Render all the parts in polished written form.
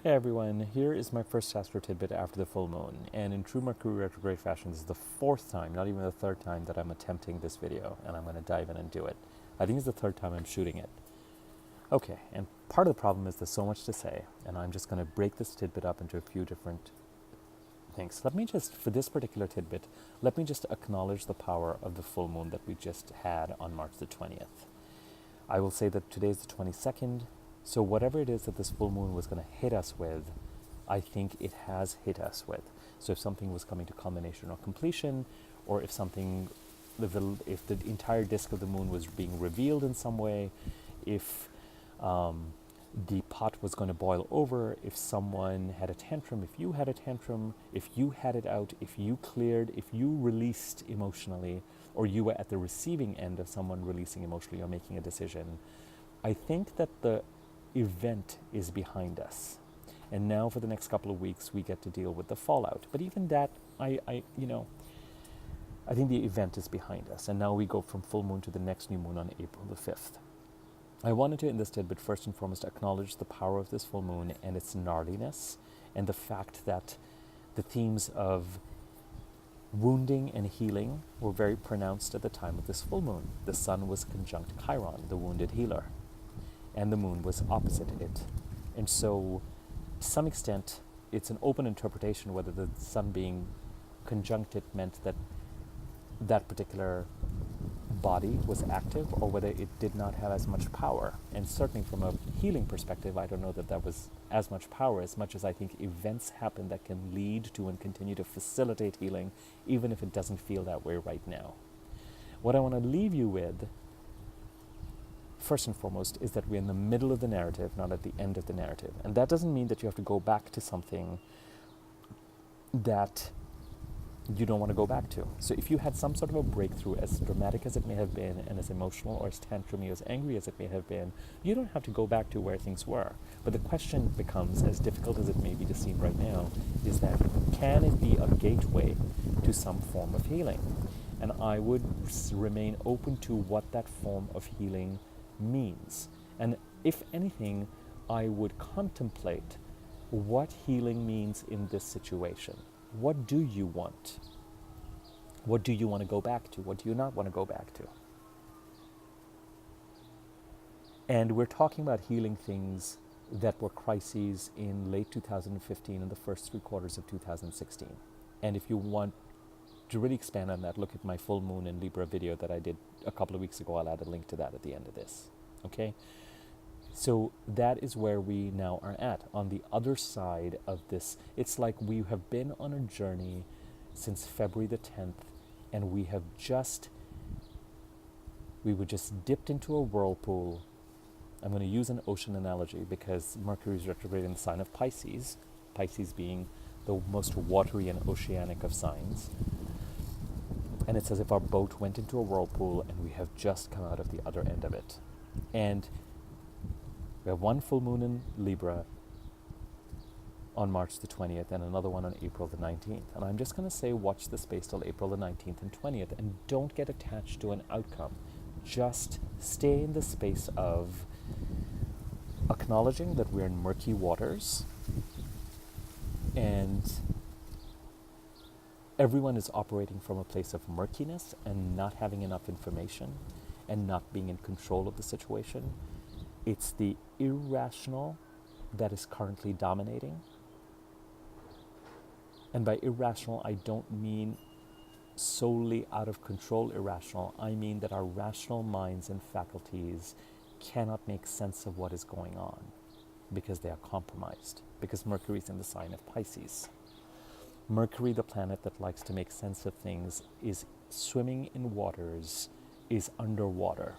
Hey everyone, here is my first Astro Tidbit after the full moon, and in true Mercury retrograde fashion, this is the fourth time, not even the third time, that I'm attempting this video, and I'm going to dive in and do it. I think it's the third time I'm shooting it. Okay, and part of the problem is there's so much to say, and I'm just going to break this tidbit up into a few different things. Let me just, for this particular tidbit, let me just acknowledge the power of the full moon that we just had on March the 20th. I will say that today is the 22nd, so whatever it is that this full moon was going to hit us with, I think it has hit us with. So if something was coming to culmination or completion, or if something, if the entire disk of the moon was being revealed in some way, if the pot was going to boil over, if someone had a tantrum, if you had a tantrum, if you had it out, if you cleared, if you released emotionally, or you were at the receiving end of someone releasing emotionally or making a decision, I think that the event is behind us. And now for the next couple of weeks, we get to deal with the fallout. But even that, I think the event is behind us. And now we go from full moon to the next new moon on April the 5th. I wanted to, in this tidbit, first and foremost, acknowledge the power of this full moon and its gnarliness, and the fact that the themes of wounding and healing were very pronounced at the time of this full moon. The sun was conjunct Chiron, the wounded healer, and the moon was opposite it. And so, to some extent, it's an open interpretation whether the sun being conjunct it meant that that particular body was active, or whether it did not have as much power. And certainly from a healing perspective, I don't know that that was as much power, as much as I think events happen that can lead to and continue to facilitate healing, even if it doesn't feel that way right now. What I want to leave you with, first and foremost, is that we're in the middle of the narrative, not at the end of the narrative. And that doesn't mean that you have to go back to something that you don't want to go back to. So if you had some sort of a breakthrough, as dramatic as it may have been, and as emotional or as tantrumy, as angry as it may have been, you don't have to go back to where things were. But the question becomes, as difficult as it may be to seem right now, is that can it be a gateway to some form of healing? And I would remain open to what that form of healing means. And if anything, I would contemplate what healing means in this situation. What do you want? What do you want to go back to? What do you not want to go back to? And we're talking about healing things that were crises in late 2015 and the first 3 quarters of 2016. And if you want to really expand on that, look at my full moon in Libra video that I did a couple of weeks ago. I'll add a link to that at the end of this. Okay? So that is where we now are at, on the other side of this. It's like we have been on a journey since February the 10th, and we were just dipped into a whirlpool. I'm going to use an ocean analogy because Mercury is retrograde in the sign of Pisces, Pisces being the most watery and oceanic of signs. And it's as if our boat went into a whirlpool and we have just come out of the other end of it. And we have one full moon in Libra on March the 20th and another one on April the 19th. And I'm just going to say watch the space till April the 19th and 20th, and don't get attached to an outcome. Just stay in the space of acknowledging that we're in murky waters and everyone is operating from a place of murkiness and not having enough information and not being in control of the situation. It's the irrational that is currently dominating. And by irrational, I don't mean solely out of control irrational. I mean that our rational minds and faculties cannot make sense of what is going on because they are compromised, because Mercury is in the sign of Pisces. Mercury, the planet that likes to make sense of things, is swimming in waters, is underwater,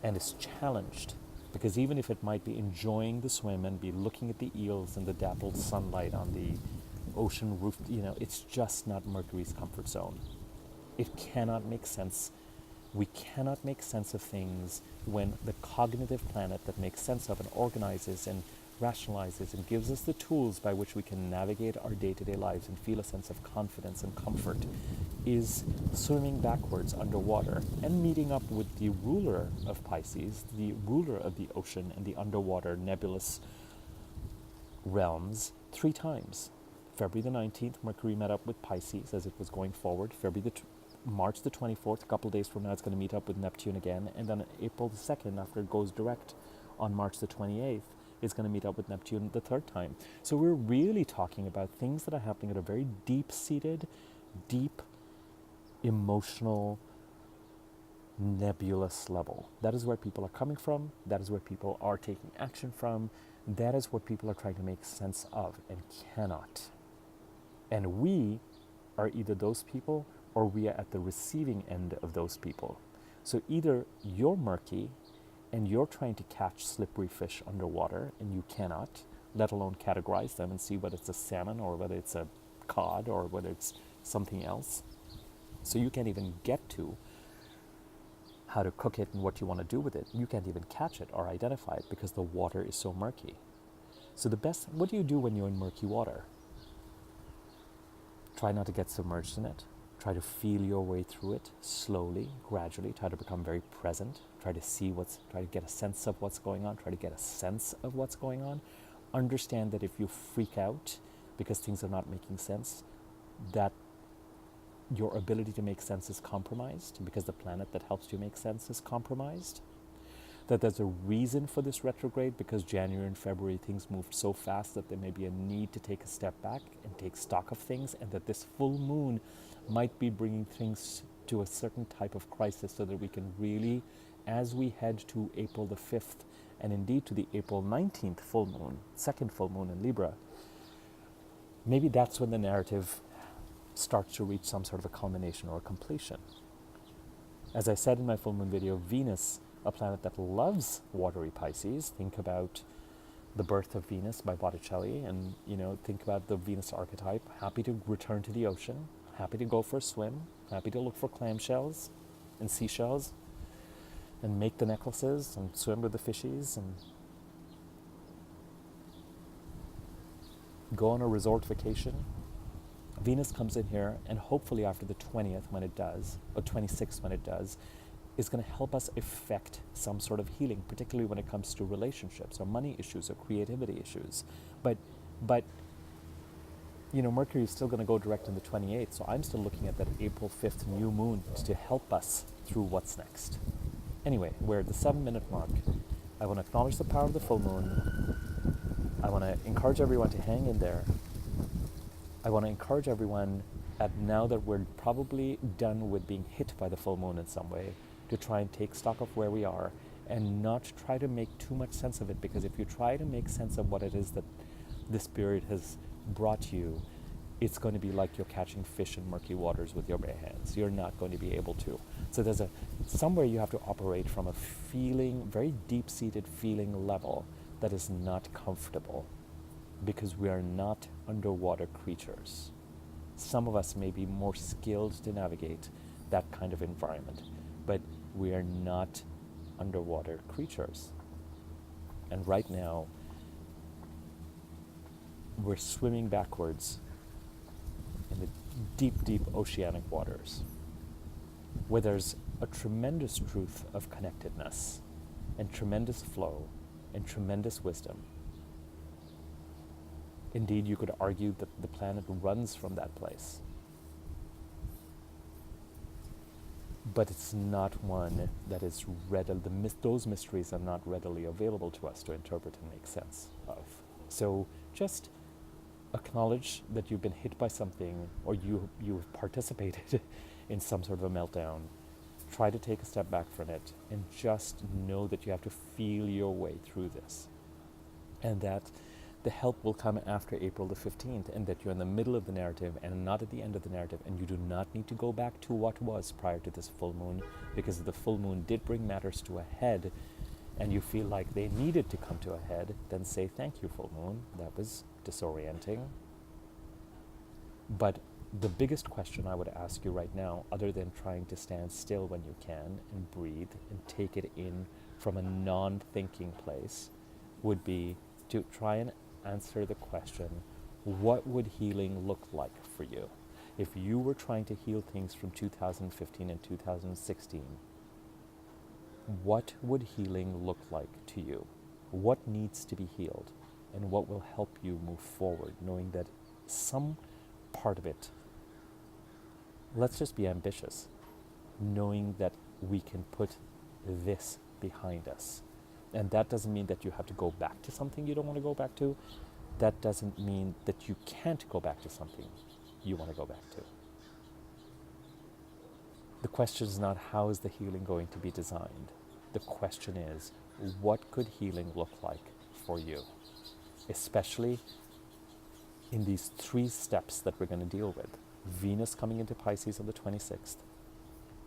and is challenged, because even if it might be enjoying the swim and be looking at the eels and the dappled sunlight on the ocean roof, it's just not Mercury's comfort zone. It cannot make sense. We cannot make sense of things when the cognitive planet that makes sense of and organizes and rationalizes and gives us the tools by which we can navigate our day-to-day lives and feel a sense of confidence and comfort is swimming backwards underwater and meeting up with the ruler of Pisces, the ruler of the ocean and the underwater nebulous realms 3 times. February the 19th, Mercury met up with Pisces as it was going forward. March the 24th, a couple of days from now, it's going to meet up with Neptune again. And then April the 2nd, after it goes direct on March the 28th, it's going to meet up with Neptune the 3rd time. So we're really talking about things that are happening at a very deep-seated, deep, emotional, nebulous level. That is where people are coming from. That is where people are taking action from. That is what people are trying to make sense of and cannot. And we are either those people or we are at the receiving end of those people. So either you're murky and you're trying to catch slippery fish underwater and you cannot, let alone categorize them and see whether it's a salmon or whether it's a cod or whether it's something else. So you can't even get to how to cook it and what you want to do with it. You can't even catch it or identify it because the water is so murky. So what do you do when you're in murky water? Try not to get submerged in it. Try to feel your way through it slowly, gradually. Try to become very present. Try to get a sense of what's going on. Try to get a sense of what's going on. Understand that if you freak out because things are not making sense, that your ability to make sense is compromised because the planet that helps you make sense is compromised. That there's a reason for this retrograde because January and February things moved so fast that there may be a need to take a step back and take stock of things, and that this full moon might be bringing things to a certain type of crisis so that we can really, as we head to April the 5th and indeed to the April 19th full moon, second full moon in Libra, maybe that's when the narrative starts to reach some sort of a culmination or a completion. As I said in my full moon video, Venus, a planet that loves watery Pisces, think about The Birth of Venus by Botticelli, and think about the Venus archetype, happy to return to the ocean, happy to go for a swim, happy to look for clamshells and seashells and make the necklaces and swim with the fishies and go on a resort vacation. Venus comes in here, and hopefully after the 20th when it does, or 26th when it does, is going to help us effect some sort of healing, particularly when it comes to relationships or money issues or creativity issues. But Mercury is still going to go direct on the 28th, so I'm still looking at that April 5th new moon to help us through what's next. Anyway, we're at the 7-minute mark. I want to acknowledge the power of the full moon. I want to encourage everyone to hang in there. I want to encourage everyone, now that we're probably done with being hit by the full moon in some way, to try and take stock of where we are and not try to make too much sense of it, because if you try to make sense of what it is that this period has brought you, it's going to be like you're catching fish in murky waters with your bare hands. You're not going to be able to. So there's somewhere you have to operate from a feeling, very deep-seated feeling level that is not comfortable, because we are not underwater creatures. Some of us may be more skilled to navigate that kind of environment, but we are not underwater creatures. And right now, we're swimming backwards in the deep, deep oceanic waters, where there's a tremendous truth of connectedness and tremendous flow and tremendous wisdom. Indeed, you could argue that the planet runs from that place. But it's not one that is those mysteries are not readily available to us to interpret and make sense of. So just acknowledge that you've been hit by something, or you've participated in some sort of a meltdown. Try to take a step back from it and just know that you have to feel your way through this. And that the help will come after April the 15th, and that you're in the middle of the narrative and not at the end of the narrative, and you do not need to go back to what was prior to this full moon, because the full moon did bring matters to a head, and you feel like they needed to come to a head. Then say, thank you, full moon. That was disorienting. But the biggest question I would ask you right now, other than trying to stand still when you can and breathe and take it in from a non-thinking place, would be to try and answer the question, what would healing look like for you? If you were trying to heal things from 2015 and 2016, what would healing look like to you? What needs to be healed? and what will help you move forward, knowing that some part of it, let's just be ambitious, knowing that we can put this behind us. And that doesn't mean that you have to go back to something you don't want to go back to. That doesn't mean that you can't go back to something you want to go back to. The question is not how is the healing going to be designed. The question is, what could healing look like for you? Especially in these 3 steps that we're going to deal with. Venus coming into Pisces on the 26th,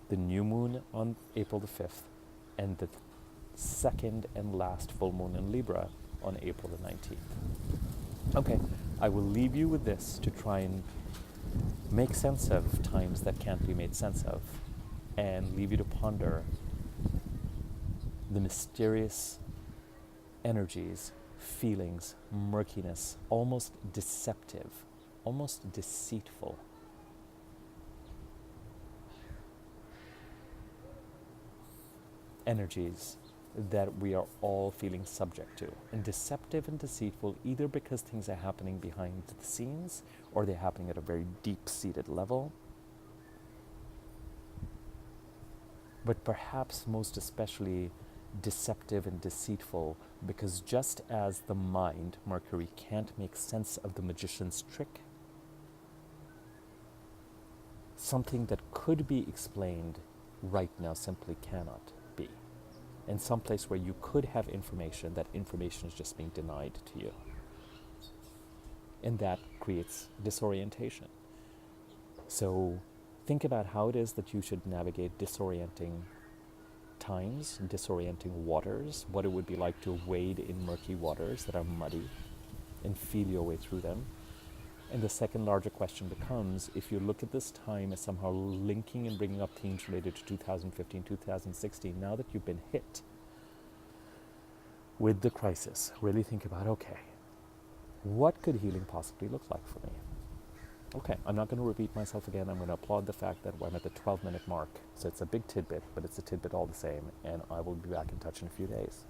the new moon on April the 5th, and the second and last full moon in Libra on April the 19th. Okay, I will leave you with this to try and make sense of times that can't be made sense of, and leave you to ponder the mysterious energies, feelings, murkiness, almost deceptive, almost deceitful energies that we are all feeling subject to. And deceptive and deceitful either because things are happening behind the scenes or they're happening at a very deep-seated level. But perhaps most especially deceptive and deceitful because just as the mind, Mercury, can't make sense of the magician's trick, something that could be explained right now simply cannot be. And someplace where you could have information, that information is just being denied to you. And that creates disorientation. So think about how it is that you should navigate disorienting times, disorienting waters, what it would be like to wade in murky waters that are muddy and feel your way through them. And the second larger question becomes, if you look at this time as somehow linking and bringing up themes related to 2015, 2016, now that you've been hit with the crisis, really think about, okay, what could healing possibly look like for me? Okay, I'm not going to repeat myself again. I'm going to applaud the fact that I'm at the 12-minute mark. So it's a big tidbit, but it's a tidbit all the same. And I will be back in touch in a few days.